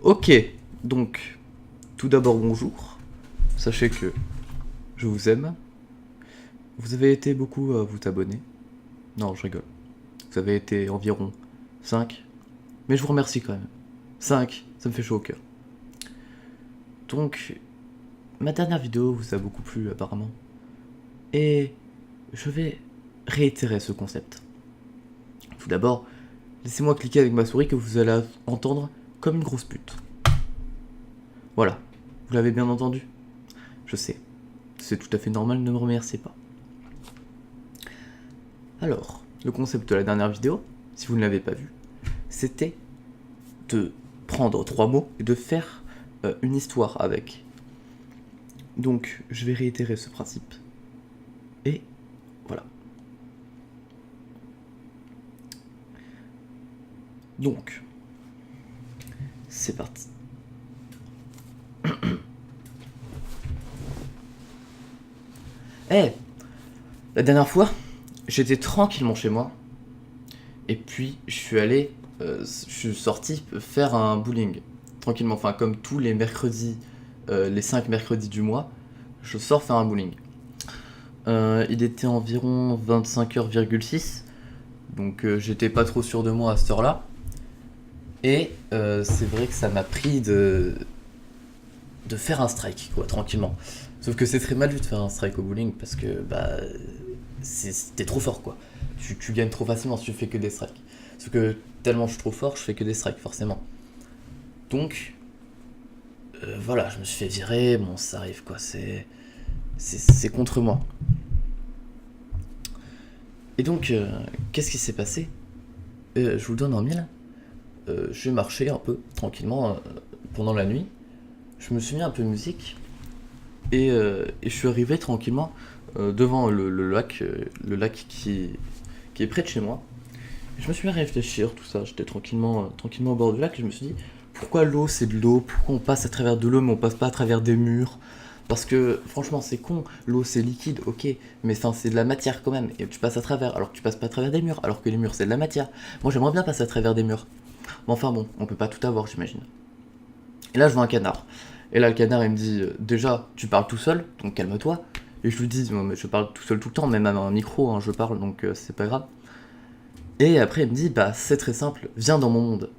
Ok, donc, tout d'abord bonjour. Sachez que je vous aime. Vous avez été beaucoup à vous abonner. Non, je rigole. Vous avez été environ 5. Mais je vous remercie quand même. 5, ça me fait chaud au cœur. Donc, ma dernière vidéo vous a beaucoup plu apparemment. Et je vais réitérer ce concept. Tout d'abord, laissez-moi cliquer avec ma souris que vous allez entendre comme une grosse pute. Voilà, vous l'avez bien entendu. Je sais, c'est tout à fait normal, ne me remerciez pas. Alors, le concept de la dernière vidéo, si vous ne l'avez pas vu, c'était de prendre 3 mots et de faire une histoire avec. Donc, je vais réitérer ce principe. Et voilà. Donc, c'est parti. Eh, la dernière fois, j'étais tranquillement chez moi. Et puis, je suis sorti faire un bowling. Tranquillement, enfin, comme tous les mercredis, les 5 mercredis du mois, je sors faire un bowling. Il était environ 25h,6. Donc, j'étais pas trop sûr de moi à cette heure-là. Et c'est vrai que ça m'a pris de faire un strike, quoi, tranquillement. Sauf que c'est très mal vu de faire un strike au bowling parce que, bah, t'es trop fort, quoi. Tu gagnes trop facilement si tu fais que des strikes. Sauf que tellement je suis trop fort, je fais que des strikes, forcément. Donc, voilà, je me suis fait virer, bon, ça arrive, quoi, c'est contre moi. Et donc, qu'est-ce qui s'est passé Je vous le donne en mille. J'ai marché un peu, tranquillement, pendant la nuit. Je me suis mis un peu de musique et je suis arrivé tranquillement devant le lac qui est près de chez moi. Et je me suis mis à réfléchir, tout ça. J'étais tranquillement au bord du lac et je me suis dit pourquoi l'eau c'est de l'eau, pourquoi on passe à travers de l'eau mais on passe pas à travers des murs. Parce que franchement c'est con, l'eau c'est liquide, ok, mais c'est de la matière quand même, et tu passes à travers, alors que tu passes pas à travers des murs, alors que les murs c'est de la matière. Moi j'aimerais bien passer à travers des murs. Mais enfin bon, on peut pas tout avoir j'imagine. Et là je vois un canard. Et là le canard il me dit déjà tu parles tout seul, donc calme-toi. Et je lui dis mais je parle tout seul tout le temps, même à un micro hein, je parle donc c'est pas grave. Et après il me dit bah c'est très simple, viens dans mon monde.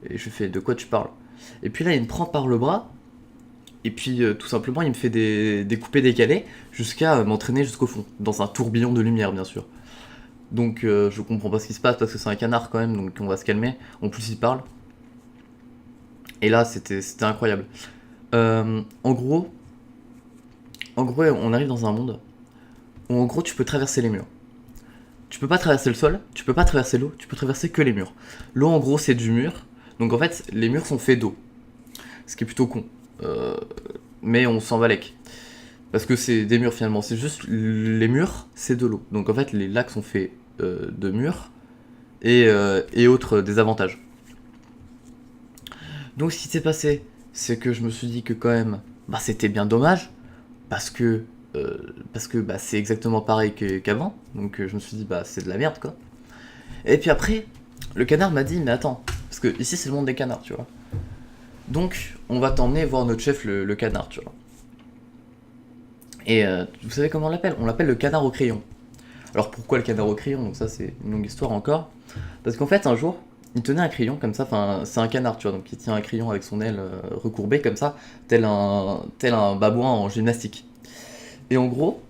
Et je lui fais de quoi tu parles. Et puis là il me prend par le bras. Et puis tout simplement il me fait des coupés décalés jusqu'à m'entraîner jusqu'au fond. Dans un tourbillon de lumière bien sûr. Donc je comprends pas ce qui se passe parce que c'est un canard quand même, donc on va se calmer. En plus il parle. Et là c'était incroyable. Euh, en gros, en gros, on arrive dans un monde où en gros tu peux traverser les murs. Tu peux pas traverser le sol, tu peux pas traverser l'eau, tu peux traverser que les murs. L'eau en gros c'est du mur, donc en fait les murs sont faits d'eau. Ce qui est plutôt con. Euh, mais on s'en va avec. Parce que c'est des murs finalement, c'est juste les murs c'est de l'eau. Donc en fait les lacs sont faits de murs et autres désavantages. Donc ce qui s'est passé, c'est que je me suis dit que quand même, bah c'était bien dommage, parce que bah, c'est exactement pareil qu'avant. Donc je me suis dit bah c'est de la merde quoi. Et puis après, le canard m'a dit mais attends, parce que ici c'est le monde des canards, tu vois. Donc on va t'emmener voir notre chef le canard, tu vois. Et vous savez comment on l'appelle? On l'appelle le canard au crayon. Alors pourquoi le canard au crayon? Donc ça c'est une longue histoire encore. Parce qu'en fait un jour, il tenait un crayon comme ça, enfin c'est un canard tu vois, donc il tient un crayon avec son aile recourbée comme ça, tel un babouin en gymnastique. Et en gros,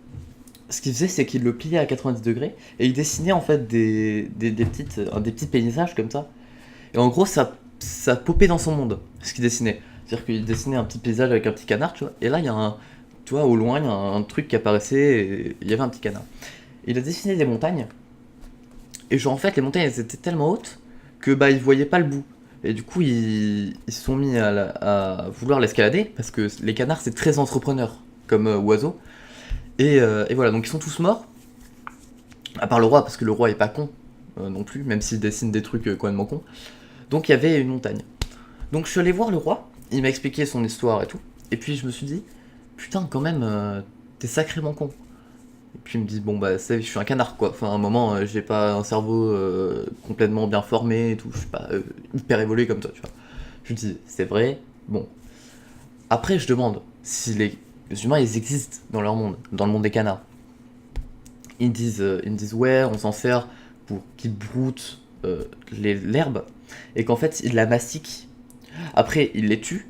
ce qu'il faisait, c'est qu'il le pliait à 90 degrés et il dessinait en fait des petits paysages comme ça. Et en gros, ça popait dans son monde, ce qu'il dessinait. C'est-à-dire qu'il dessinait un petit paysage avec un petit canard, tu vois. Et là, il y a tu vois, au loin, il y a un truc qui apparaissait et il y avait un petit canard. Il a dessiné des montagnes. Et genre, en fait, les montagnes, elles étaient tellement hautes que bah, ils voyaient pas le bout. Et du coup, ils se sont mis à vouloir l'escalader parce que les canards, c'est très entrepreneur comme oiseau. Et voilà, donc ils sont tous morts, à part le roi, parce que le roi est pas con non plus, même s'il dessine des trucs complètement cons. Donc il y avait une montagne. Donc je suis allé voir le roi, il m'a expliqué son histoire et tout, et puis je me suis dit, putain, quand même, t'es sacrément con. Et puis il me dit, bon bah, je suis un canard quoi, enfin à un moment, j'ai pas un cerveau complètement bien formé et tout, je suis pas hyper évolué comme toi, tu vois. Je dis, c'est vrai. Bon. Après, je demande si les humains, ils existent dans leur monde, dans le monde des canards. Ils me disent ouais, on s'en sert pour qu'ils broutent l'herbe, et qu'en fait, ils la mastiquent. Après, ils les tuent,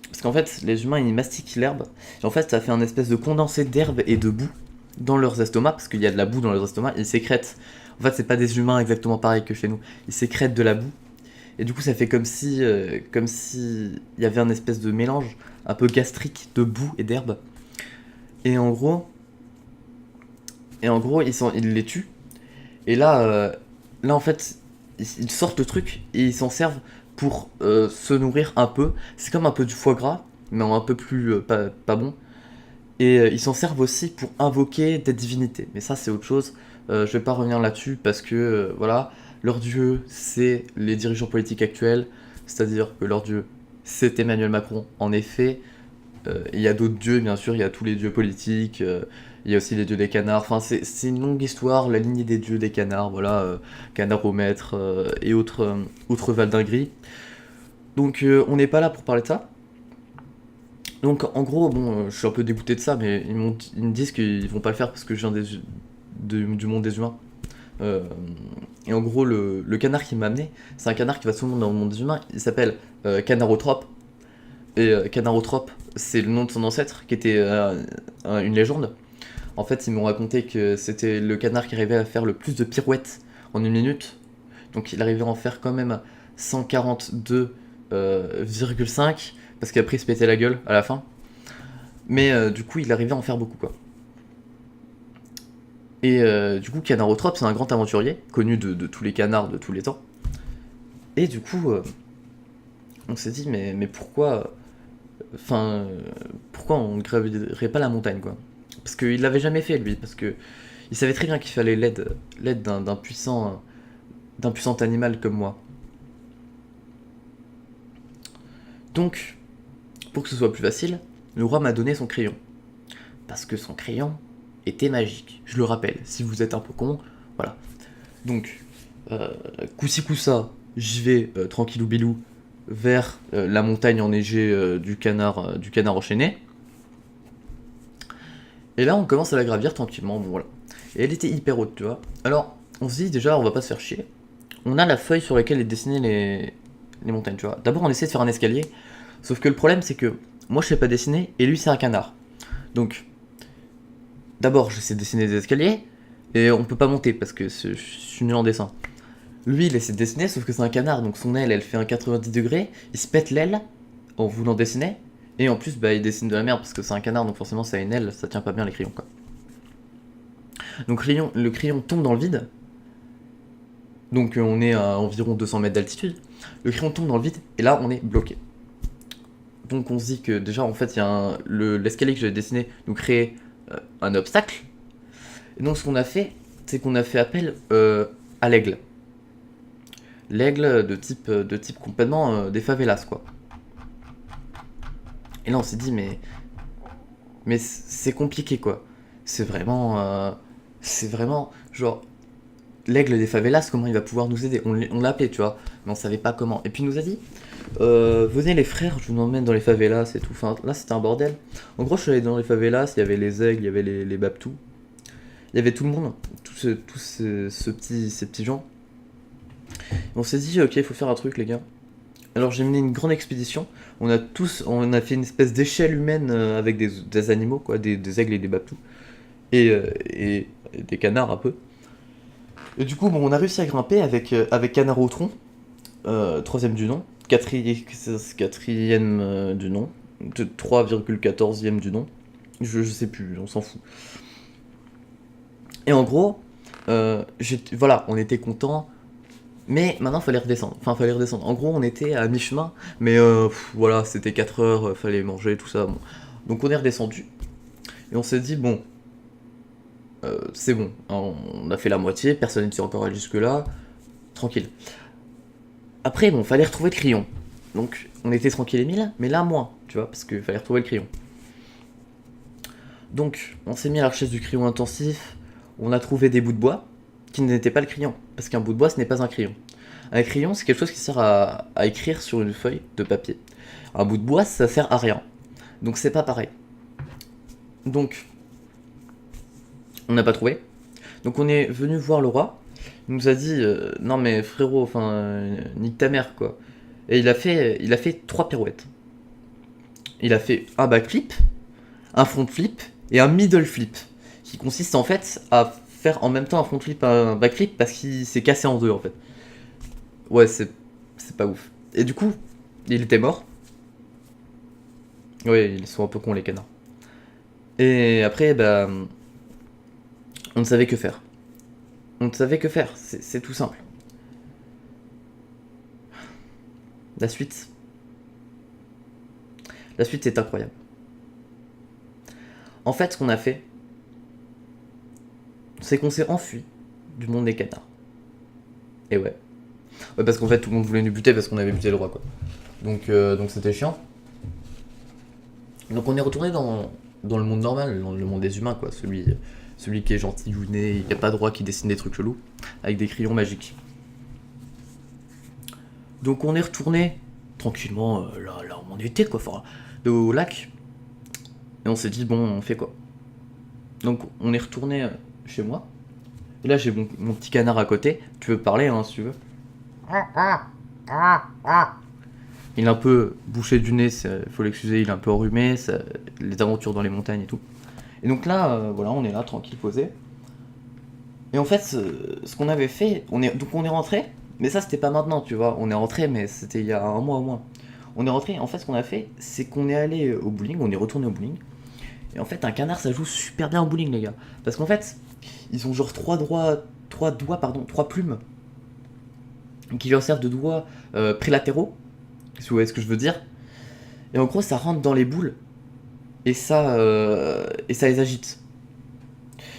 parce qu'en fait, les humains, ils mastiquent l'herbe, et en fait, ça fait un espèce de condensé d'herbe et de boue dans leurs estomacs, parce qu'il y a de la boue dans leurs estomacs, ils sécrètent. En fait, c'est pas des humains exactement pareils que chez nous. Ils sécrètent de la boue, et du coup, ça fait comme si il y avait un espèce de mélange un peu gastrique de boue et d'herbe. Et en gros, ils les tuent. Et là en fait, ils sortent le truc et ils s'en servent pour se nourrir un peu. C'est comme un peu du foie gras, mais un peu plus pas bon. Et ils s'en servent aussi pour invoquer des divinités. Mais ça, c'est autre chose. Je vais pas revenir là-dessus parce que, voilà, leur dieu, c'est les dirigeants politiques actuels. C'est-à-dire que leur dieu, c'est Emmanuel Macron. En effet, il y a d'autres dieux, bien sûr, il y a tous les dieux politiques, il y a aussi les dieux des canards. Enfin, c'est une longue histoire, la lignée des dieux des canards, voilà, canard au maître et autres valdingueries. Donc, on n'est pas là pour parler de ça. Donc, en gros, bon, je suis un peu dégoûté de ça, mais ils me disent qu'ils vont pas le faire parce que je viens du monde des humains. Euh, et en gros, le canard qui m'a amené, c'est un canard qui va souvent dans le monde des humains, il s'appelle Canarotrope. Et Canarotrope, c'est le nom de son ancêtre, qui était une légende. En fait, ils m'ont raconté que c'était le canard qui arrivait à faire le plus de pirouettes en une minute. Donc il arrivait à en faire quand même 142,5, parce qu'après il se pétait la gueule à la fin. Mais du coup, il arrivait à en faire beaucoup, quoi. Et du coup, Canarotrope, c'est un grand aventurier, connu de tous les canards de tous les temps. Et du coup, on s'est dit, mais pourquoi... Enfin, pourquoi on ne gravirait pas la montagne, quoi? Parce qu'il l'avait jamais fait, lui, parce que il savait très bien qu'il fallait l'aide d'un puissant animal comme moi. Donc, pour que ce soit plus facile, le roi m'a donné son crayon. Parce que son crayon était magique. Je le rappelle, si vous êtes un peu con, voilà. Donc, coup-ci coup-ça, j'y vais tranquillou bilou vers la montagne enneigée du canard enchaîné. Et là, on commence à la gravir tranquillement, bon voilà. Et elle était hyper haute, tu vois. Alors, on se dit déjà, on va pas se faire chier. On a la feuille sur laquelle est dessiné les montagnes, tu vois. D'abord, on essaie de faire un escalier. Sauf que le problème, c'est que moi, je sais pas dessiner, et lui, c'est un canard. Donc, d'abord, j'essaie de dessiner des escaliers, et on peut pas monter, parce que je suis nul en dessin. Lui, il essaie de dessiner, sauf que c'est un canard, donc son aile, elle fait un 90 degrés, il se pète l'aile en voulant dessiner, et en plus, bah, il dessine de la merde, parce que c'est un canard, donc forcément, ça a une aile, ça tient pas bien les crayons, quoi. Donc le crayon tombe dans le vide, donc on est à environ 200 mètres d'altitude, le crayon tombe dans le vide, et là, on est bloqué. Donc on se dit que déjà, en fait, il y a l'escalier que j'avais dessiné nous créait un obstacle, et donc ce qu'on a fait, c'est qu'on a fait appel à l'aigle. L'aigle de type complètement des favelas, quoi. Et là, on s'est dit, mais c'est compliqué, quoi. C'est vraiment, genre, l'aigle des favelas, comment il va pouvoir nous aider? On l'a appelé, tu vois, mais on savait pas comment. Et puis il nous a dit, venez les frères, je vous emmène dans les favelas et tout. Enfin, là, c'était un bordel. En gros, je suis allé dans les favelas, il y avait les aigles, il y avait les babtous. Il y avait tout le monde, ces petits gens. Et on s'est dit, ok, il faut faire un truc, les gars. Alors j'ai mené une grande expédition. On a fait une espèce d'échelle humaine avec des animaux, quoi, des aigles et des babtous. Et des canards un peu. Et du coup, bon, on a réussi à grimper avec canard au tronc, troisième du nom, quatrième du nom, 3,14e du nom. Je sais plus, on s'en fout. Et en gros, voilà, on était content. Mais maintenant, fallait redescendre. Enfin, fallait redescendre. En gros, on était à mi-chemin, mais voilà, c'était 4 heures, fallait manger, tout ça. Bon. Donc, on est redescendu. Et on s'est dit, bon, c'est bon. On a fait la moitié, personne n'était encore allé jusque-là. Tranquille. Après, bon, fallait retrouver le crayon. Donc, on était tranquille et mille, mais là, moins, tu vois, parce qu'il fallait retrouver le crayon. Donc, on s'est mis à la recherche du crayon intensif. On a trouvé des bouts de bois qui n'étaient pas le crayon. Parce qu'un bout de bois, ce n'est pas un crayon. Un crayon, c'est quelque chose qui sert à écrire sur une feuille de papier. Un bout de bois, ça sert à rien. Donc c'est pas pareil. Donc, on n'a pas trouvé. Donc on est venu voir le roi. Il nous a dit non mais frérot, enfin nique ta mère quoi. Et il a fait 3 pirouettes. Il a fait un backflip, un front flip et un middle flip, qui consiste en fait à faire en même temps un front flip et un backflip parce qu'il s'est cassé en deux en fait. Ouais, c'est pas ouf. Et du coup, il était mort. Ouais, ils sont un peu cons les canards. Et après, bah, on ne savait que faire. On ne savait que faire, c'est tout simple. La suite, la suite c'est incroyable. En fait, ce qu'on a fait, c'est qu'on s'est enfui du monde des canards. Et ouais. Ouais, parce qu'en fait, tout le monde voulait nous buter parce qu'on avait buté le roi, quoi. Donc c'était chiant. Donc on est retourné dans le monde normal, dans le monde des humains, quoi. Celui qui est gentil, il n'y a pas de roi qui dessine des trucs chelous, avec des crayons magiques. Donc on est retourné tranquillement là où on était, quoi, enfin, au lac. Et on s'est dit, bon, on fait quoi? Donc on est retourné chez moi. Et là j'ai mon petit canard à côté. Tu veux parler, hein, si tu veux. Il est un peu bouché du nez, faut l'excuser, il est un peu enrhumé, les aventures dans les montagnes et tout. Et donc là, voilà, on est là, tranquille, posé. Et en fait, ce qu'on avait fait, donc on est rentré, mais ça c'était pas maintenant, tu vois. On est rentré, mais c'était il y a un mois au moins. On est rentré, en fait, ce qu'on a fait, c'est qu'on est allé au bowling, on est retourné au bowling. Et en fait, un canard, ça joue super bien au bowling, les gars. Parce qu'en fait, ils ont genre trois plumes, qui leur servent de doigts prélatéraux, si vous voyez ce que je veux dire. Et en gros, ça rentre dans les boules, et ça les agite.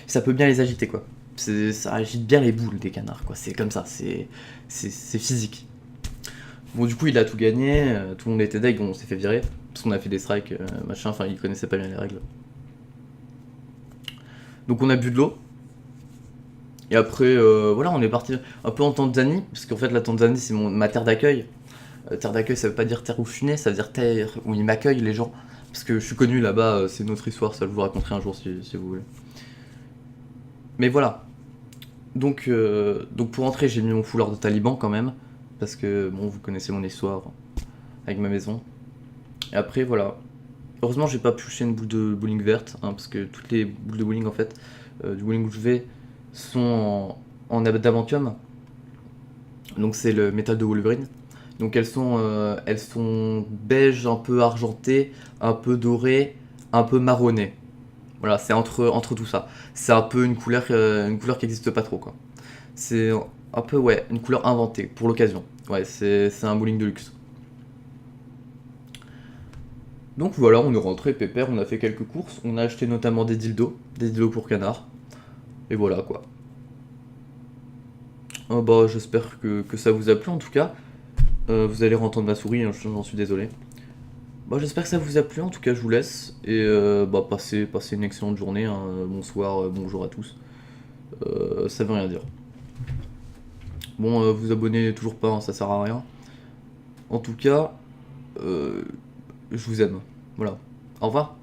Ça peut bien les agiter, quoi. Ça agite bien les boules des canards, quoi. C'est comme ça, c'est physique. Bon, du coup, il a tout gagné, tout le monde était deg, on s'est fait virer, parce qu'on a fait des strikes, machin, enfin, il connaissait pas bien les règles. Donc, on a bu de l'eau. Et après, voilà, on est parti un peu en Tanzanie, parce qu'en fait, la Tanzanie, c'est ma terre d'accueil. Terre d'accueil, ça veut pas dire terre où je suis né, ça veut dire terre où ils m'accueillent, les gens. Parce que je suis connu là-bas, c'est notre histoire, ça je vous raconterai un jour si vous voulez. Mais voilà. Donc pour entrer, j'ai mis mon foulard de taliban quand même. Parce que, bon, vous connaissez mon histoire avec ma maison. Et après, voilà. Heureusement, j'ai pas pioché une boule de bowling verte, hein, parce que toutes les boules de bowling, en fait, du bowling où je vais, sont en adamantium. Donc c'est le métal de Wolverine. Donc elles sont beige, un peu argentées, un peu dorées, un peu marronnées. Voilà, c'est entre tout ça. C'est un peu une couleur qui n'existe pas trop, quoi. C'est un peu, ouais, une couleur inventée pour l'occasion. Ouais, c'est un bowling de luxe. Donc voilà, on est rentré pépère, on a fait quelques courses, on a acheté notamment des dildos pour canards. Et voilà, quoi. Oh, bah, j'espère que ça vous a plu en tout cas. Vous allez entendre ma souris, hein, j'en suis désolé. Bah, j'espère que ça vous a plu, en tout cas je vous laisse. Et bah, passez une excellente journée, hein. Bonsoir, bonjour à tous. Ça veut rien dire. Bon, vous abonnez toujours pas, hein, ça sert à rien. En tout cas, je vous aime. Voilà. Au revoir.